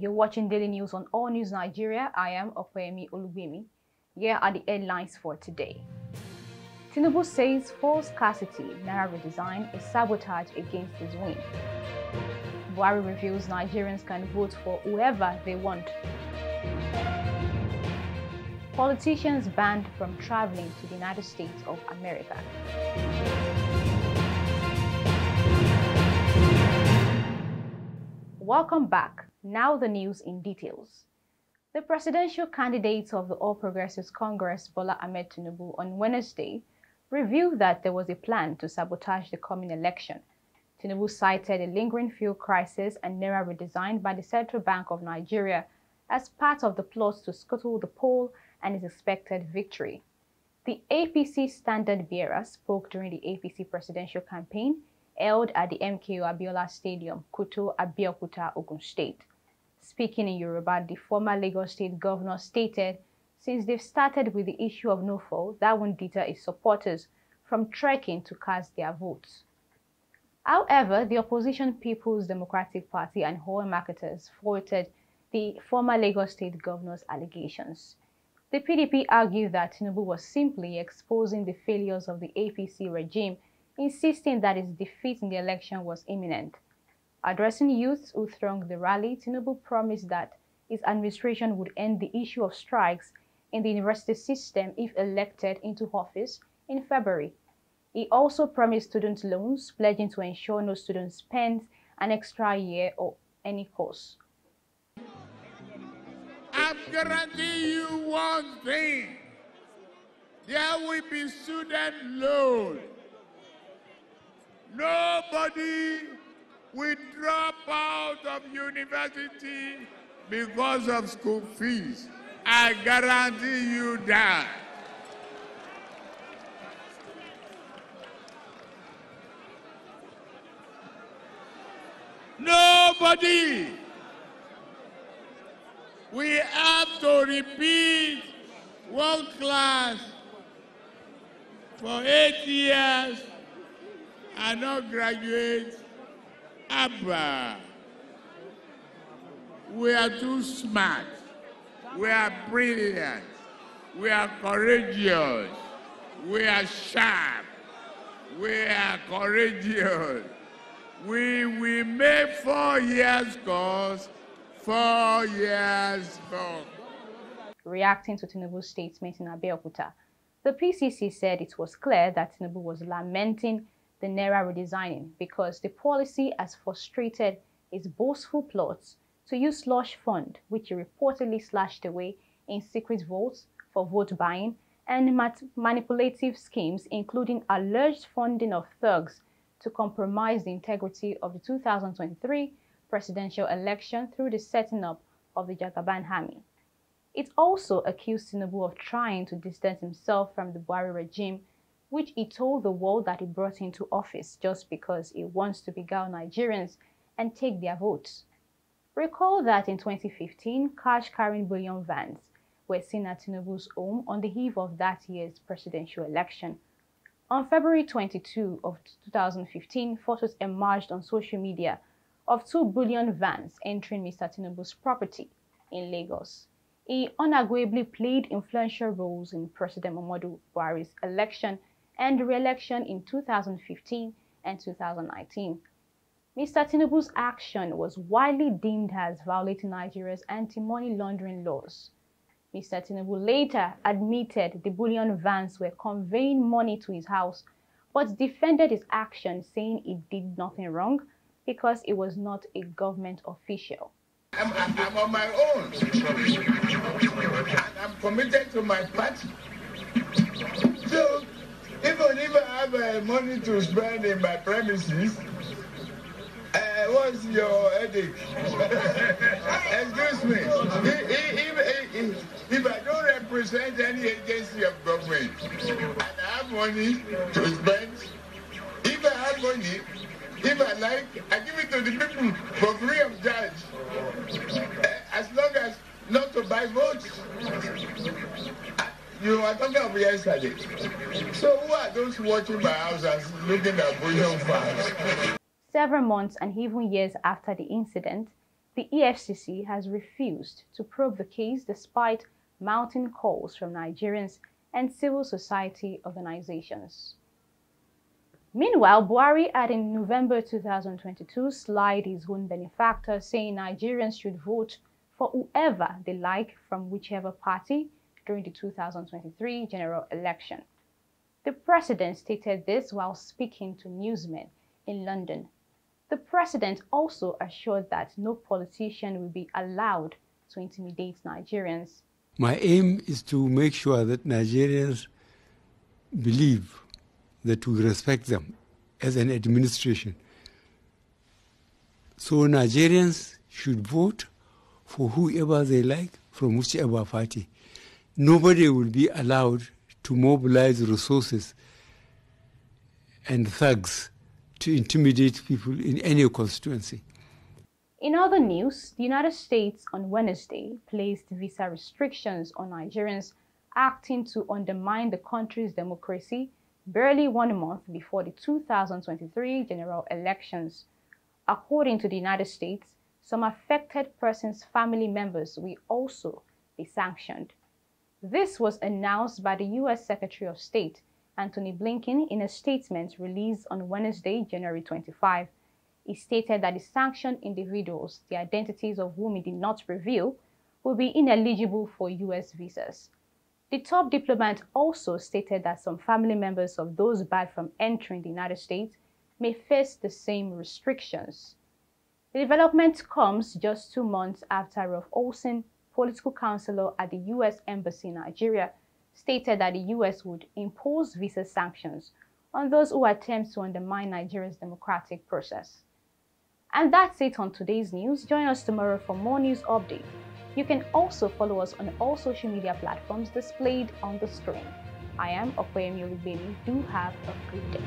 you're watching Daily News on All News Nigeria. I am Opeyemi Olugbemi. Here are the headlines for today. Tinubu says fuel scarcity, Naira redesign is sabotage against his win. Buhari reveals Nigerians can vote for whoever they want. Politicians banned from traveling to the United States of America. Welcome back. Now the news in details. The presidential candidates of the All Progressives Congress, Bola Ahmed Tinubu, on Wednesday revealed that there was a plan to sabotage the coming election. Tinubu cited a lingering fuel crisis and Naira redesign by the Central Bank of Nigeria as part of the plot to scuttle the poll and his expected victory. The APC standard bearer spoke during the APC presidential campaign held at the MKO Abiola Stadium, Kuto, Abeokuta, Ogun State. Speaking in Yoruba, the former Lagos State governor stated, since they've started with the issue of no-fault, that won't deter its supporters from trekking to cast their votes. However, the opposition People's Democratic Party and LAWMAKERS faulted the former Lagos State governor's allegations. The PDP argued that Tinubu was simply exposing the failures of the APC regime, insisting that his defeat in the election was imminent. Addressing youths who thronged the rally, Tinubu promised that his administration would end the issue of strikes in the university system if elected into office in February. He also promised student loans, pledging to ensure no student spends an extra year or any course. I'm guaranteeing you one thing. There will be student loan. Nobody will drop out of university because of school fees. I guarantee you that. Nobody. We have to repeat one class for 8 years and not graduate. Abba. We are too smart. We are brilliant. We are courageous. We are sharp. We are courageous. We will make 4 years course, 4 years course. Reacting to Tinubu's statement in Abeokuta, the PCC said it was clear that Tinubu was lamenting the Naira redesigning because the policy has frustrated his boastful plots to use slush fund, which he reportedly slashed away in secret votes for vote buying and manipulative schemes, including alleged funding of thugs to compromise the integrity of the 2023 presidential election through the setting up of the Jagaban army. It also accused Tinubu of trying to distance himself from the Buhari regime, which he told the world that he brought into office just because he wants to beguile Nigerians and take their votes. Recall that in 2015, cash-carrying bullion vans were seen at Tinubu's home on the eve of that year's presidential election. On February 22 of 2015, photos emerged on social media of 2 bullion vans entering Mr. Tinubu's property in Lagos. He unarguably played influential roles in President Muhammadu Buhari's election and re-election in 2015 and 2019. Mr. Tinubu's action was widely deemed as violating Nigeria's anti-money laundering laws. Mr. Tinubu later admitted the bullion vans were conveying money to his house, but defended his action, saying he did nothing wrong because he was not a government official. I'm on my own. I'm committed to my party. So, even if I have money to spend in my premises, what's your headache? Excuse me. If I don't represent any agency of government and I have money to spend, if I have money, if I like, I give it to the people for free of charge. As long as not to buy votes. You were talking about yesterday. So who are those watching my house and looking at bullion fans? Several months and even years after the incident, The EFCC has refused to probe the case despite mounting calls from Nigerians and civil society organizations. Meanwhile, Buhari had in November 2022 slied his own benefactor, saying Nigerians should vote for whoever they like from whichever party during the 2023 general election. The president stated this while speaking to newsmen in London. The president also assured that no politician will be allowed to intimidate Nigerians. My aim is to make sure that Nigerians believe that we respect them as an administration. So Nigerians should vote for whoever they like from whichever party. Nobody will be allowed to mobilize resources and thugs to intimidate people in any constituency. In other news, the United States on Wednesday placed visa restrictions on Nigerians acting to undermine the country's democracy barely 1 month before the 2023 general elections. According to the United States, some affected persons' family members will also be sanctioned. This was announced by the U.S. Secretary of State, Antony Blinken, in a statement released on Wednesday, January 25. He stated that the sanctioned individuals, the identities of whom he did not reveal, will be ineligible for U.S. visas. The top diplomat also stated that some family members of those barred from entering the United States may face the same restrictions. The development comes just 2 months after Rolf Olsen, political counselor at the U.S. Embassy in Nigeria, stated that the U.S. would impose visa sanctions on those who attempt to undermine Nigeria's democratic process. And that's it on today's news. Join us tomorrow for more news updates. You can also follow us on all social media platforms displayed on the screen. I am Okoyemi Olubeni. Do have a good day.